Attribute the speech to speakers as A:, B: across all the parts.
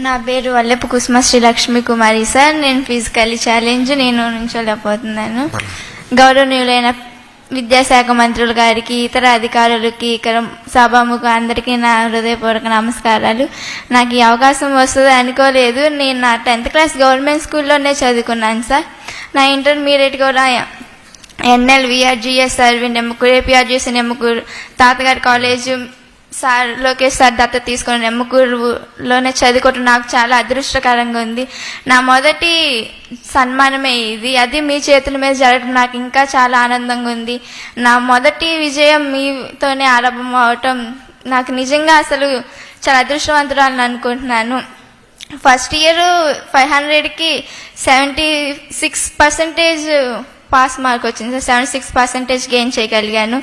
A: నా పేరు వల్లెపు కుసుమ శ్రీ లక్ష్మీ కుమారి సార్. నేను ఫిజికల్లీ ఛాలెంజ్ నేను నుంచోలేకపోతున్నాను. గౌరవనీయులైన విద్యాశాఖ మంత్రులు గారికి, ఇతర అధికారులకి, ఇక్కడ సభాముఖ అందరికీ నా హృదయపూర్వక నమస్కారాలు. నాకు ఈ అవకాశం వస్తుంది అనుకోలేదు. నేను నా 10th క్లాస్ గవర్నమెంట్ స్కూల్లోనే చదువుకున్నాను సార్. నా ఇంటర్మీడియట్ కూడా ఎన్ఎల్విఆర్ జిఎస్ అరవింద్ నెమ్మకూరు, ఏపీఆర్జీఎస్ నెమ్మకూరు, తాతగారి కాలేజ్ సార్ లోకేష్ సార్ దత్త తీసుకుని నెమ్మకూరులోనే చదువుకోవటం నాకు చాలా అదృష్టకరంగా ఉంది. నా మొదటి సన్మానమే ఇది. అది మీ చేతుల మీద జరగడం నాకు ఇంకా చాలా ఆనందంగా ఉంది. నా మొదటి విజయం మీతోనే ఆరంభం అవటం నాకు నిజంగా అసలు చాలా అదృష్టవంతురాలని అనుకుంటున్నాను. ఫస్ట్ ఇయర్ 500కి 76% పాస్ మార్క్ వచ్చింది సార్. 76% గెయిన్ చేయగలిగాను.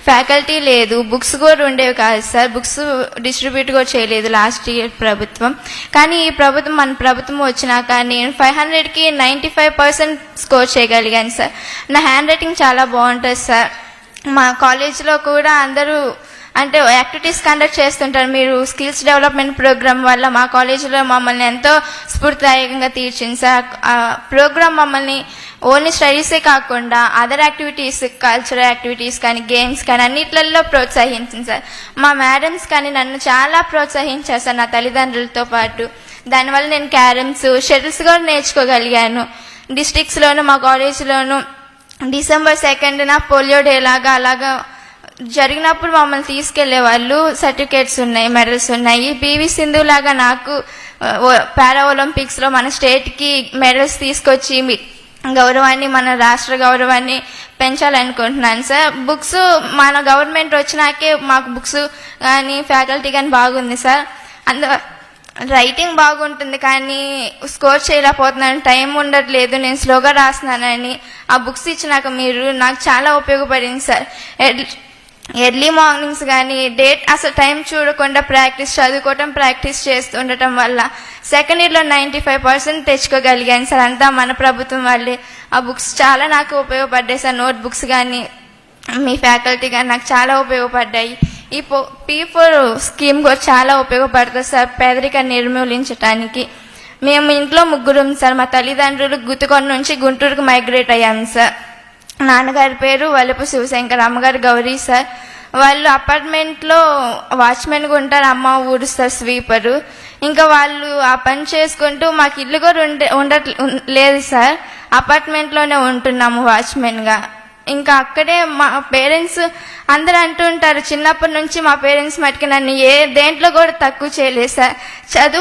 A: ఫ్యాకల్టీ లేదు, బుక్స్ కూడా ఉండేవి కాదు సార్. బుక్స్ డిస్ట్రిబ్యూట్ కూడా చేయలేదు లాస్ట్ ఇయర్ ప్రభుత్వం. కానీ ఈ ప్రభుత్వం మన ప్రభుత్వం వచ్చినాక నేను 500కి 95% స్కోర్ చేయగలిగాను సార్. నా హ్యాండ్ రైటింగ్ చాలా బాగుంటుంది సార్. మా కాలేజ్లో కూడా అందరూ అంటే యాక్టివిటీస్ కండక్ట్ చేస్తుంటారు. మీరు స్కిల్స్ డెవలప్మెంట్ ప్రోగ్రామ్ వల్ల మా కాలేజీలో మమ్మల్ని ఎంతో స్ఫూర్తిదాయకంగా తీర్చింది సార్. ఆ ప్రోగ్రామ్ మమ్మల్ని ఓన్లీ స్టడీసే కాకుండా అదర్ యాక్టివిటీస్, కల్చరల్ యాక్టివిటీస్ కానీ, గేమ్స్ కానీ అన్నిట్లలో ప్రోత్సహించింది సార్. మా మేడమ్స్ కానీ నన్ను చాలా ప్రోత్సహించారు సార్, నా తల్లిదండ్రులతో పాటు. దానివల్ల నేను క్యారమ్స్, షటిల్స్ కూడా నేర్చుకోగలిగాను. డిస్ట్రిక్ట్స్లోను మా కాలేజీలోను December 2nd పోలియో డే లాగా అలాగా జరిగినప్పుడు మమ్మల్ని తీసుకెళ్లే వాళ్ళు. సర్టిఫికేట్స్ ఉన్నాయి, మెడల్స్ ఉన్నాయి. పివి సింధు లాగా నాకు పారా ఒలింపిక్స్లో మన స్టేట్కి మెడల్స్ తీసుకొచ్చి గౌరవాన్ని, మన రాష్ట్ర గౌరవాన్ని పెంచాలనుకుంటున్నాను సార్. బుక్స్ మన గవర్నమెంట్ వచ్చినాకే మాకు బుక్స్ కానీ ఫ్యాకల్టీ కానీ బాగుంది సార్. రైటింగ్ బాగుంటుంది కానీ స్కోర్ చేయలేకపోతున్నాను, టైం ఉండట్లేదు, నేను స్లోగా రాస్తున్నానని. ఆ బుక్స్ ఇచ్చినాక మీరు నాకు చాలా ఉపయోగపడింది సార్. ఎర్లీ మార్నింగ్స్ కానీ అసలు టైం చూడకుండా చదువుకోవటం ప్రాక్టీస్ చేస్తుండటం వల్ల సెకండ్ ఇయర్లో 95% తెచ్చుకోగలిగాను సార్. అంతా మన ప్రభుత్వం వల్లే. ఆ బుక్స్ చాలా నాకు ఉపయోగపడ్డాయి సార్. నోట్ బుక్స్ కానీ మీ ఫ్యాకల్టీ కానీ నాకు చాలా ఉపయోగపడ్డాయి. ఈ P4 స్కీమ్ కూడా చాలా ఉపయోగపడుతుంది సార్ పేదరికాన్ని నిర్మూలించడానికి. మేము ఇంట్లో ముగ్గురం సార్. మా తల్లిదండ్రులు గుత్తుకొండ నుంచి గుంటూరుకు మైగ్రేట్ అయ్యాము సార్. నాన్నగారి పేరు వల్లెపు శివశంకర్, అమ్మగారు గౌరీ సార్. వాళ్ళు అపార్ట్మెంట్లో వాచ్మెన్గా ఉంటారు, అమ్మ ఊడుస్తారు, స్వీపరు. ఇంకా వాళ్ళు ఆ పని చేసుకుంటూ మాకు ఇల్లు కూడా లేదు సార్. అపార్ట్మెంట్లోనే ఉంటున్నాము వాచ్మెన్గా. ఇంకా అక్కడే మా పేరెంట్స్ అందరూ అంటూ ఉంటారు, చిన్నప్పటి నుంచి మా పేరెంట్స్ మటుకు నన్ను దేంట్లో కూడా తక్కువ చేయలేదు సార్. చదువు